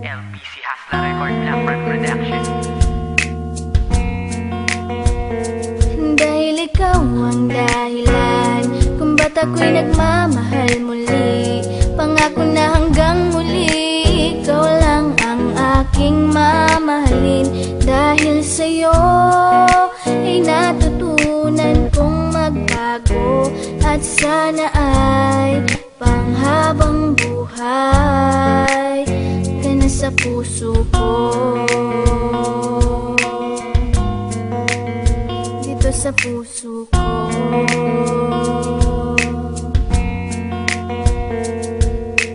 LPC Hasla Record Blackbird Production. Dahil ikaw ang dahilan kung ba't ako'y nagmamahal muli. Pangako na hanggang muli ikaw lang ang aking mamahalin. Dahil sa'yo ay natutunan kong magbago, at sana ay panghabang buhay ka na sa puso ko. Dito sa puso ko.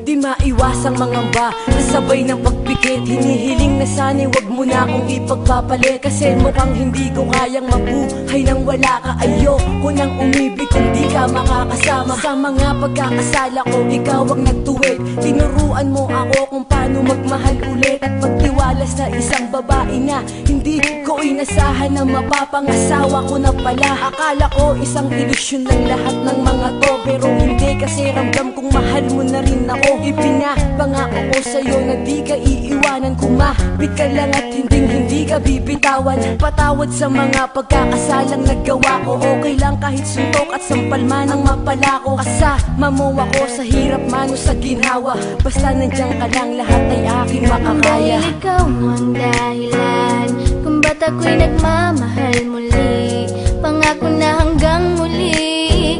Di maiwasang mangamba, nasabay ng pagpikit. Hinihiling na sana'y wag mo na akong ipagpapalit, kasi mukhang hindi ko kayang mabuhay nang wala ka. Ayoko nang umibig kung di ka makakasama. Sa mga pagkakasala ko, ikaw ang nagtuwid. Tinuruan mo ako kung paano magmahal ulit, at pagtiwala sa isang babae na hindi ko inasahan na mapapangasawa ko na pala. Akala ko isang ilusyon ng lahat ng mga to, pero hindi, kasi ramdam kong mahal mo na rin ako. Ipinapangako ko sa'yo na di ka iiwanan. Kumapit ka lang at hindi ka bibitawan. Patawad sa mga pagkakasalang nagawa ko. Okay lang kahit suntok at sampal man ang mapala ko. Kasama mo ako sa hirap man o sa ginhawa. Basta nandiyan ka lang, lahat ay aking makakaya. Dahil ikaw ang dahilan kung ba't ako'y nagmamahal muli. Pangako na hanggang muli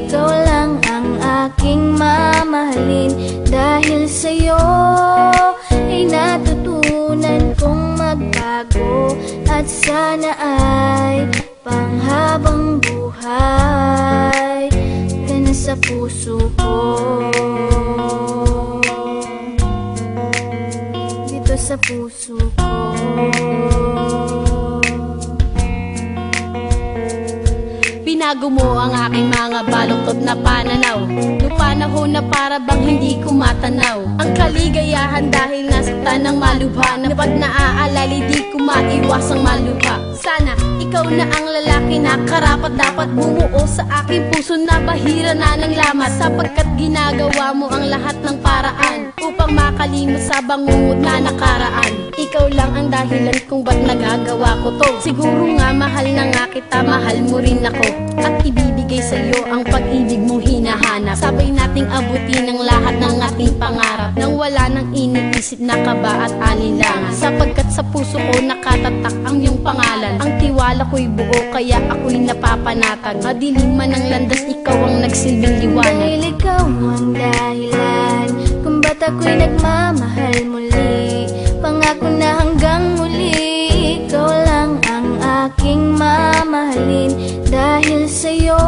ikaw lang ang aking mamahalin. Dahil sa'yo ay natutunan kong magbago, at sana ay panghabang buhay ka na sa puso ko. Dito sa puso ko. Binago mo ang aking mga baluktot na pananaw. Lupanahon na para bang hindi ko matanaw ang kaligayahan dahil nasaktan ng malubha, na pag naaalala di ko maiwasang malubha. Sana ikaw na ang lalaki na karapat dapat bumuo sa aking puso na bahira na ng lamat, sapagkat ginagawa mo ang lahat ng paraan upang makalimot sa bangungot na nakaraan. Ikaw lang ang dahilan kung ba't nagagawa ko to. Siguro nga mahal na nga kita, mahal mo rin ako, at ibibigay sa iyo ang pag-ibig mong hinahanap. Sabay nating abutin ang lahat ng ating pangarap, nang wala nang iniisip na kaba at alinlangan, sapagkat sa puso ko nakatatak ang iyong pangalan. Ang tiwala ko'y buo kaya ako'y napapanatag. Madilim man ang landas, ikaw ang nagsilbing liwanag. Dahil ikaw ang dahilan kung ba't ako'y nagmamahal muli. Pangako na hanggang muli ikaw lang ang aking mamahalin. Dahil sa'yo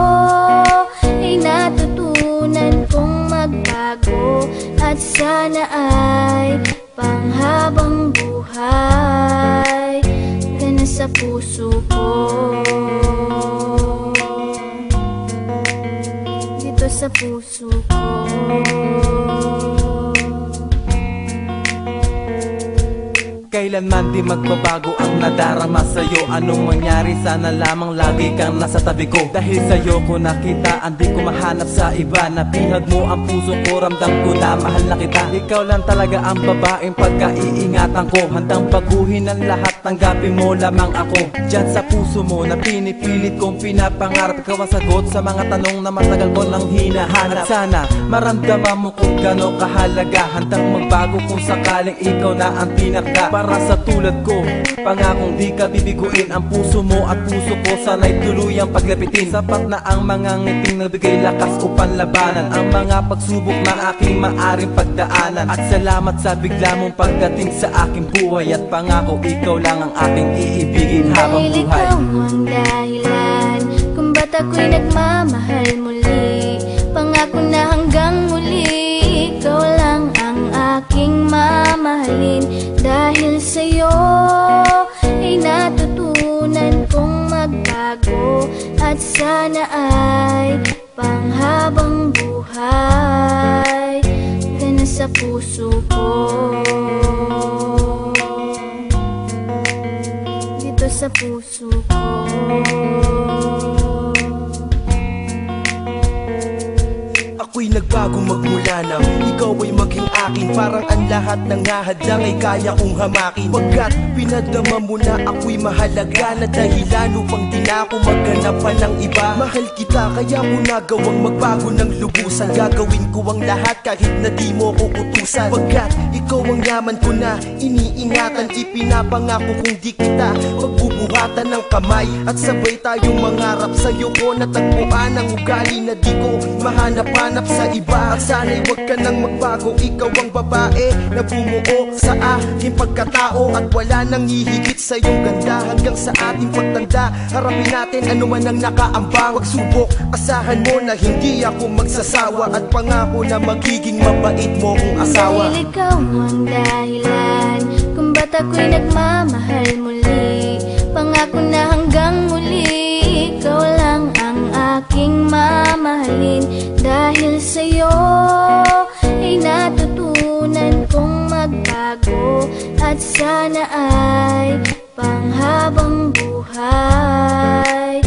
ay natutunan kong magbago, at sana ay panghabang buhay ka na sa puso ko. Dito sa puso ko. Kailanman di magbabago ang nadarama sa'yo. Anong mangyari, sana lamang lagi kang nasa tabi ko. Dahil sa'yo ko nakita, hindi ko mahanap sa iba. Napihag mo ang puso ko, ramdam ko na mahal na kita. Ikaw lang talaga ang babaeng pagkaiingatan ko. Handang baguhin ang lahat, tanggapin mo lamang ako. Diyan sa puso mo na pinipilit kong pinapangarap, ikaw ang sagot sa mga tanong na matagal ko nang hinahanap. At sana maramdaman mo kung gano'ng kahalaga, handang magbago kung sakaling ikaw na ang tinakda. Para sa tulad ko, pangakong di ka bibiguin. Ang puso mo at puso ko sana'y tuluyang paglapitin. Sapat na ang mga ngiting nagbigay lakas upang labanan ang mga pagsubok na aking maaring pagdaanan. At salamat sa bigla mong pagdating sa aking buhay, at pangako ikaw lang ang aking iibigin habang Dahil buhay. ikaw ang dahilan kung ba't ako'y nagmamahal muli. Pangako na hanggang muli ikaw lang ang aking mamahalin. Dahil sa'yo ay natutunan kong magbago, at sana ay panghabang buhay ka na sa puso ko. Dito sa puso ko. Ako'y nagbago magmula nang ikaw ay maging akin. Parang ang lahat ng hahadlang ay kaya kong hamakin. Pagkat pinadama mo na ako'y mahalaga na dahilan upang di na ako maghanap pa ng iba. Mahal kita kaya mo nagawang magbago ng lubusan. Gagawin ko ang lahat kahit na di mo ko utusan. Pagkat ikaw ang yaman ko na iniingatan. Ipinapangako kung di kita pagbubuhatan ng kamay. At sabay tayong mangarap sa'yo ko natagpuan ang ugali na di ko mahanap-hanap sa iba. At sana'y wag ka nang magbago. Ikaw ang babae na bumuo sa aking pagkatao. At wala nang hihigit sa iyong ganda. Hanggang sa ating pagtanda, harapin natin ano man ang nakaambang. Pagsubok, asahan mo na hindi ako magsasawa. At pangako na magiging mabait mo kong asawa. Dahil ikaw ang dahilan kung ba't ako'y nagmamahal muli. Pangako na hanggang muli, ikaw lang ang aking mamahalin. Dahil sa'yo ay natutunan kong magbago. At sana ay panghabang buhay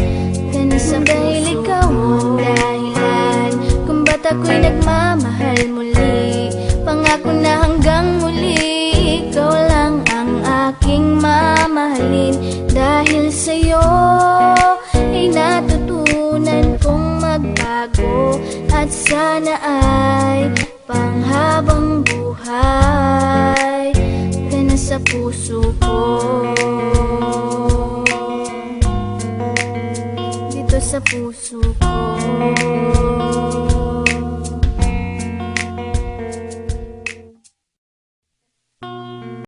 ka na sa dahil ikaw ang dahilan kung ba't ako'y nagmamahal muli. Pangako na hanggang muli, ikaw lang ang aking mamahalin. Dahil sa'yo ay natutunan kong magbago. At sana ay panghabang buhay ka na sa puso ko. Dito sa puso ko.